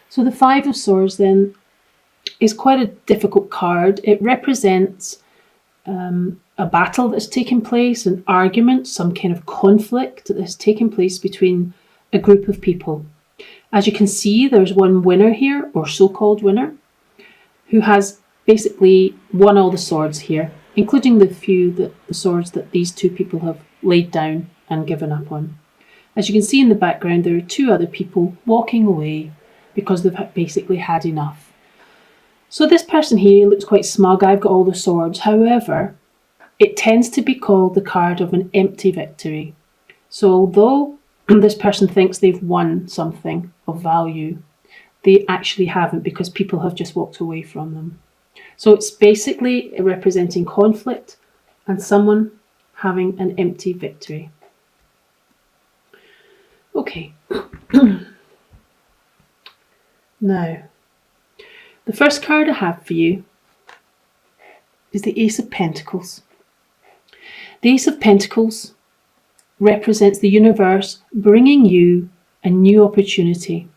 So the Five of Swords then is quite a difficult card. It represents a battle that's taken place, an argument, some kind of conflict that has taken place between a group of people. As you can see, there's one winner here, or so-called winner, who has basically won all the swords here, including the swords that these two people have laid down and given up on. As you can see in the background, there are two other people walking away because they've basically had enough. So this person here looks quite smug. I've got all the swords. However, it tends to be called the card of an empty victory. So although this person thinks they've won something of value, they actually haven't, because people have just walked away from them. So it's basically representing conflict and someone having an empty victory. Okay. Now, the first card I have for you is the Ace of Pentacles. The Ace of Pentacles represents the universe bringing you a new opportunity.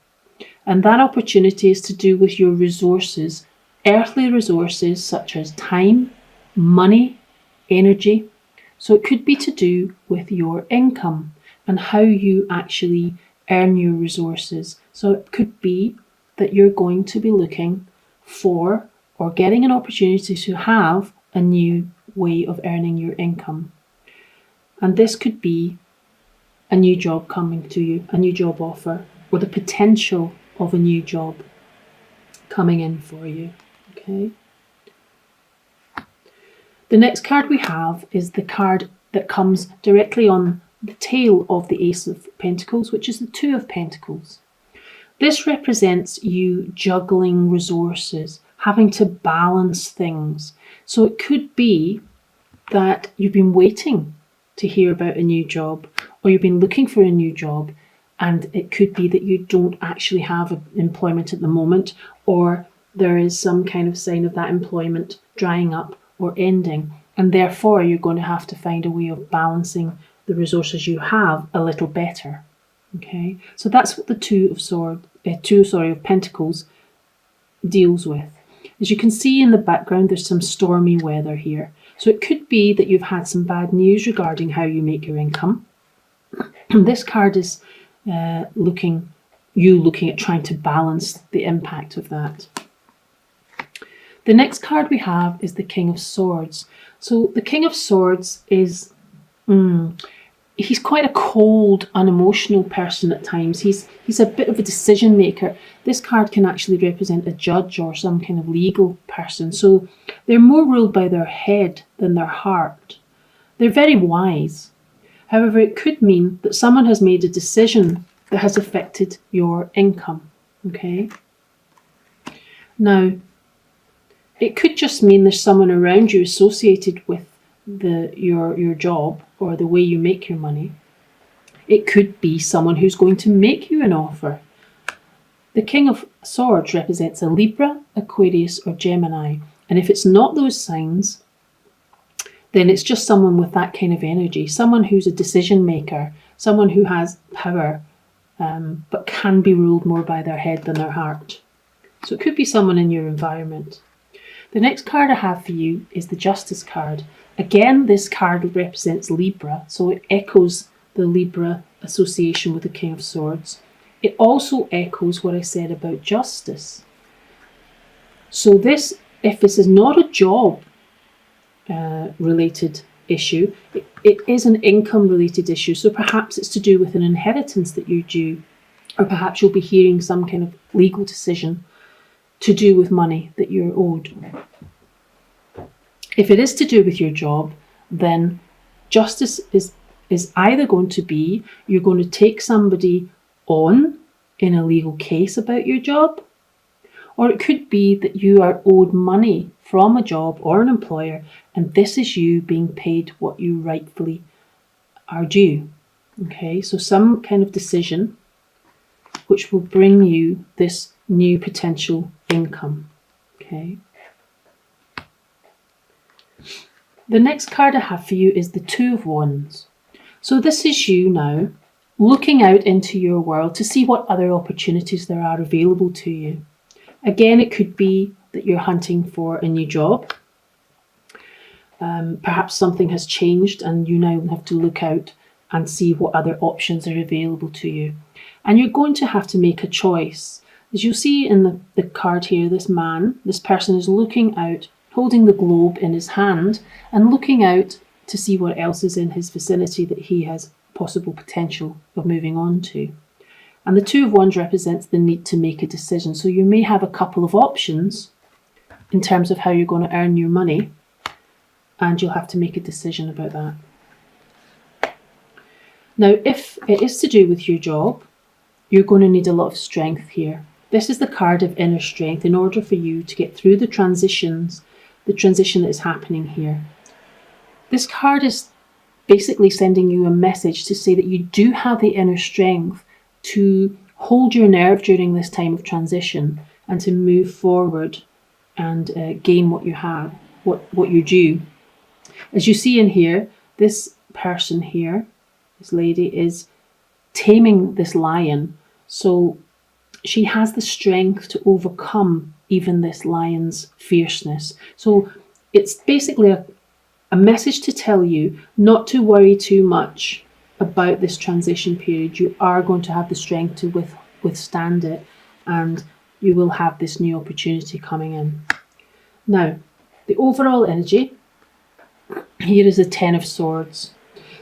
And that opportunity is to do with your resources, earthly resources such as time, money, energy. So it could be to do with your income and how you actually earn your resources. So it could be that you're going to be looking for or getting an opportunity to have a new way of earning your income. And this could be a new job coming to you, a new job offer, or the potential of a new job coming in for you. Okay. The next card we have is the card that comes directly on the tail of the Ace of Pentacles, which is the Two of Pentacles. This represents you juggling resources, having to balance things. So it could be that you've been waiting to hear about a new job, or you've been looking for a new job, and it could be that you don't actually have employment at the moment, or there is some kind of sign of that employment drying up or ending, and therefore you're going to have to find a way of balancing the resources you have a little better. Okay, so that's what the Two of Pentacles deals with. As you can see in the background, there's some stormy weather here. So it could be that you've had some bad news regarding how you make your income. This card is looking at trying to balance the impact of that. The next card we have is the King of Swords. So the King of Swords is he's quite a cold, unemotional person at times. He's a bit of a decision maker. This card can actually represent a judge or some kind of legal person. So they're more ruled by their head than their heart. They're very wise. However, it could mean that someone has made a decision that has affected your income. Okay. Now, it could just mean there's someone around you associated with your job or the way you make your money. It could be someone who's going to make you an offer. The King of Swords represents a Libra, Aquarius or Gemini. And if it's not those signs, then it's just someone with that kind of energy. Someone who's a decision maker, someone who has power, but can be ruled more by their head than their heart. So it could be someone in your environment. The next card I have for you is the Justice card. Again, this card represents Libra, so it echoes the Libra association with the King of Swords. It also echoes what I said about justice. So this, if this is not a job related issue, it is an income related issue. So perhaps it's to do with an inheritance that you're due, or perhaps you'll be hearing some kind of legal decision to do with money that you're owed. If it is to do with your job, then justice is either going to be you're going to take somebody on in a legal case about your job, or it could be that you are owed money from a job or an employer, and this is you being paid what you rightfully are due. Okay, so some kind of decision which will bring you this new potential income. Okay. The next card I have for you is the Two of Wands. So this is you now looking out into your world to see what other opportunities there are available to you. Again, it could be that you're hunting for a new job. Perhaps something has changed and you now have to look out and see what other options are available to you. And you're going to have to make a choice. As you'll see in the card here, this person is looking out, holding the globe in his hand and looking out to see what else is in his vicinity that he has possible potential of moving on to. And the Two of Wands represents the need to make a decision. So you may have a couple of options in terms of how you're going to earn your money, and you'll have to make a decision about that. Now, if it is to do with your job, you're going to need a lot of strength here. This is the card of inner strength in order for you to get through the transition that is happening here. This card is basically sending you a message to say that you do have the inner strength to hold your nerve during this time of transition and to move forward and gain what you have, what you're due. As you see in here, this person here, this lady, is taming this lion. So she has the strength to overcome even this lion's fierceness. So it's basically a message to tell you not to worry too much about this transition period. You are going to have the strength to withstand it, and you will have this new opportunity coming in. Now, the overall energy here is the Ten of Swords.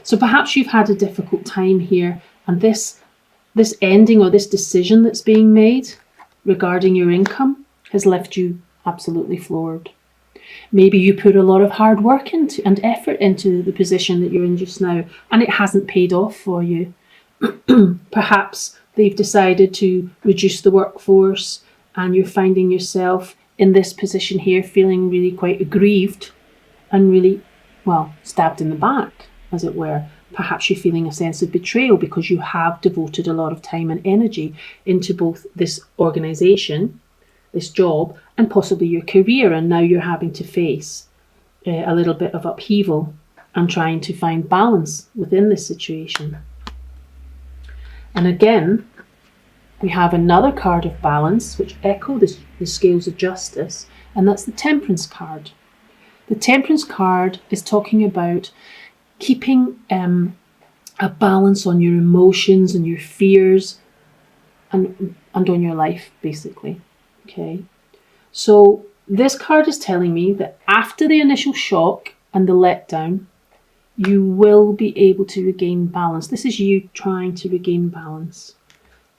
So perhaps you've had a difficult time here, and this ending or this decision that's being made regarding your income has left you absolutely floored. Maybe you put a lot of hard work into and effort into the position that you're in just now, and it hasn't paid off for you. Perhaps they've decided to reduce the workforce, and you're finding yourself in this position here feeling really quite aggrieved and really, well, stabbed in the back, as it were. Perhaps you're feeling a sense of betrayal because you have devoted a lot of time and energy into both this organisation, this job, and possibly your career, and now you're having to face a little bit of upheaval and trying to find balance within this situation. And again, we have another card of balance which echo the scales of justice, and that's the Temperance card. The Temperance card is talking about keeping a balance on your emotions and your fears and on your life, basically. Okay, so this card is telling me that after the initial shock and the letdown, you will be able to regain balance. This is you trying to regain balance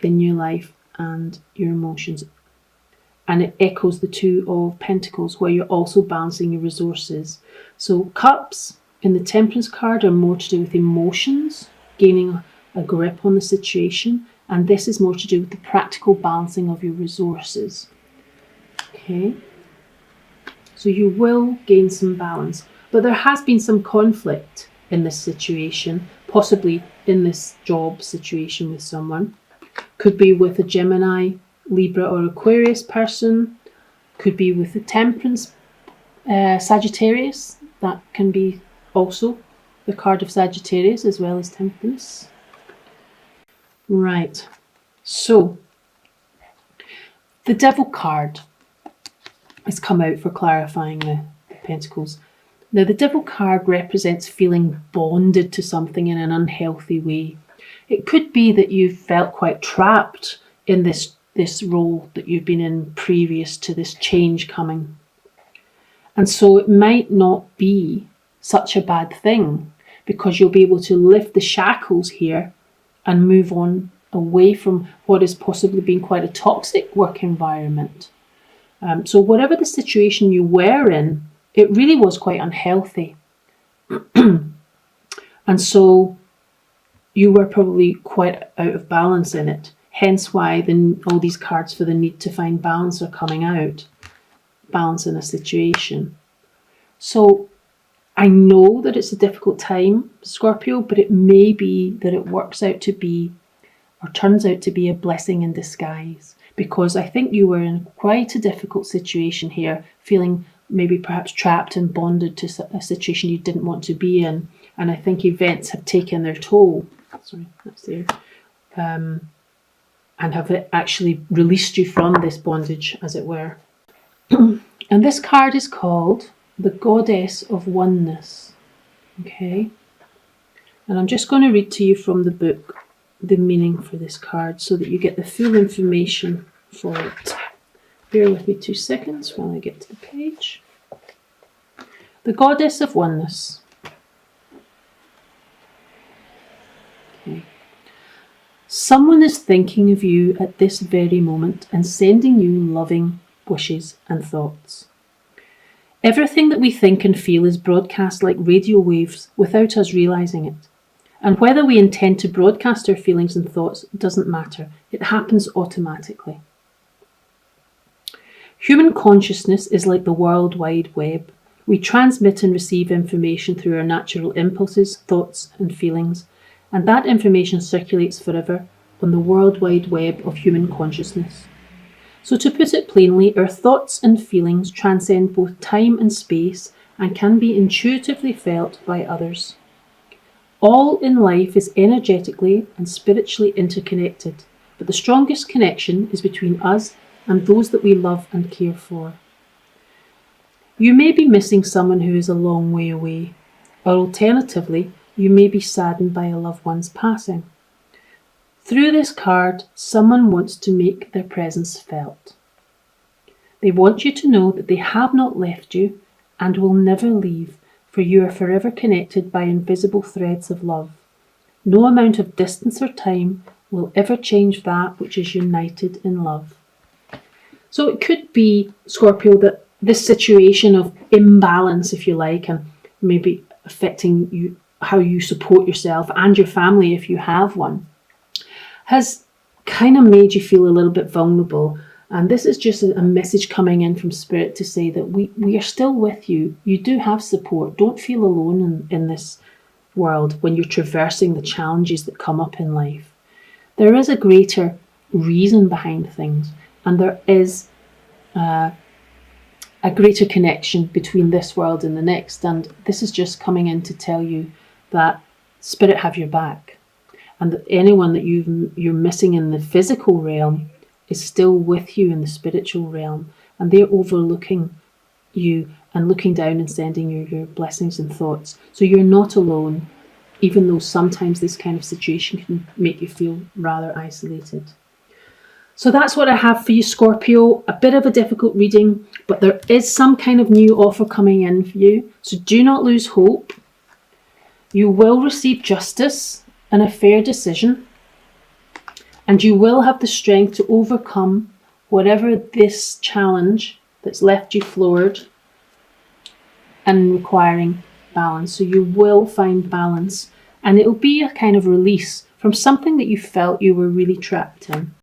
in your life and your emotions. And it echoes the Two of Pentacles, where you're also balancing your resources. So Cups in the Temperance card are more to do with emotions, gaining a grip on the situation. And this is more to do with the practical balancing of your resources. Okay, so you will gain some balance, but there has been some conflict in this situation, possibly in this job situation with someone. Could be with a Gemini, Libra or Aquarius person, could be with the Temperance Sagittarius. That can be also the card of Sagittarius as well as Temperance. Right, so the Devil card has come out for clarifying the Pentacles. Now, the Devil card represents feeling bonded to something in an unhealthy way. It could be that you've felt quite trapped in this role that you've been in previous to this change coming. And so it might not be such a bad thing, because you'll be able to lift the shackles here and move on away from what has possibly been quite a toxic work environment. So whatever the situation you were in, it really was quite unhealthy. And so you were probably quite out of balance in it. Hence why all these cards for the need to find balance are coming out. Balance in a situation. So I know that it's a difficult time, Scorpio, but it may be that it works out to be, or turns out to be, a blessing in disguise. Because I think you were in quite a difficult situation here, feeling maybe perhaps trapped and bonded to a situation you didn't want to be in. And I think events have taken their toll. Sorry, that's there. and have actually released you from this bondage, as it were. And this card is called the Goddess of Oneness. Okay. And I'm just going to read to you from the book the meaning for this card so that you get the full information for it. Bear with me 2 seconds while I get to the page. The Goddess of Oneness. Okay. Someone is thinking of you at this very moment and sending you loving wishes and thoughts. Everything that we think and feel is broadcast like radio waves without us realising it. And whether we intend to broadcast our feelings and thoughts doesn't matter. It happens automatically. Human consciousness is like the World Wide Web. We transmit and receive information through our natural impulses, thoughts and feelings, and that information circulates forever on the World Wide Web of human consciousness. So to put it plainly, our thoughts and feelings transcend both time and space and can be intuitively felt by others. All in life is energetically and spiritually interconnected, but the strongest connection is between us and those that we love and care for. You may be missing someone who is a long way away, or alternatively, you may be saddened by a loved one's passing. Through this card, someone wants to make their presence felt. They want you to know that they have not left you and will never leave, for you are forever connected by invisible threads of love. No amount of distance or time will ever change that which is united in love. So it could be, Scorpio, that this situation of imbalance, if you like, and maybe affecting you, how you support yourself and your family if you have one, has kind of made you feel a little bit vulnerable. And this is just a message coming in from Spirit to say that we are still with you. You do have support. Don't feel alone in this world when you're traversing the challenges that come up in life. There is a greater reason behind things, and there is a greater connection between this world and the next. And this is just coming in to tell you that Spirit have your back, and that anyone that you're missing in the physical realm is still with you in the spiritual realm, and they're overlooking you and looking down and sending you your blessings and thoughts. So you're not alone, even though sometimes this kind of situation can make you feel rather isolated. So that's what I have for you, Scorpio. A bit of a difficult reading, but there is some kind of new offer coming in for you. So do not lose hope. You will receive justice and a fair decision. And you will have the strength to overcome whatever this challenge that's left you floored and requiring balance. So you will find balance, and it'll be a kind of release from something that you felt you were really trapped in.